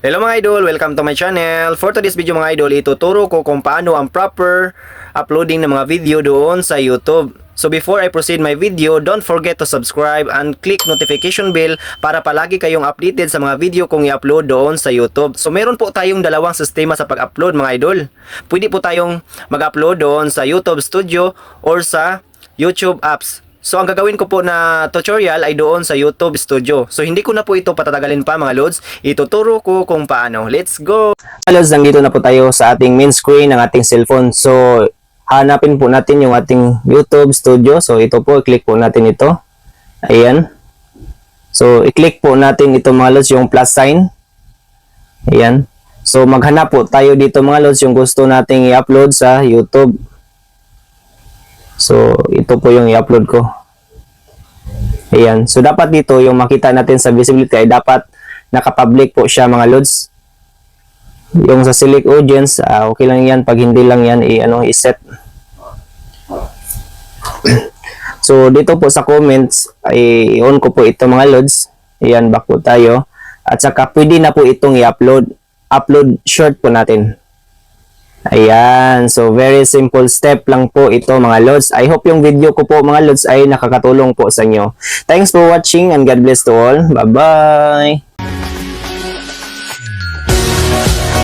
Hello mga idol, welcome to my channel. For today's video mga idol, ituturo ko kung paano ang proper uploading ng mga video doon sa YouTube. So before I proceed my video, don't forget to subscribe and click notification bell para palagi kayong updated sa mga video kong i-upload doon sa YouTube. So meron po tayong dalawang sistema sa pag-upload mga idol. Pwede po tayong mag-upload doon sa YouTube Studio or sa YouTube apps. So ang gagawin ko po na tutorial ay doon sa YouTube Studio. So hindi ko na po ito patatagalin pa mga lods. Ituturo ko kung paano. Let's go! Lods, nandito na po tayo sa ating main screen ng ating cellphone. So hanapin po natin yung ating YouTube Studio. So ito po, i-click po natin ito. Ayan. So i-click po natin ito mga lods, yung plus sign. Ayan. So maghanap po tayo dito mga lods yung gusto nating i-upload sa YouTube. So, ito po yung i-upload ko. Ayan. So, dapat dito, yung makita natin sa visibility ay dapat nakapublic po siya mga lods. Yung sa select audience, okay lang yan. Pag hindi lang yan, i-set. So, dito po sa comments, ay i-on ko po ito mga lods. Ayan, back po tayo. At saka, pwede na po itong i-upload. Upload short po natin. Ayan, so very simple step lang po ito mga lods. I hope yung video ko po mga lods ay nakakatulong po sa inyo. Thanks for watching and God bless to all. Bye-bye!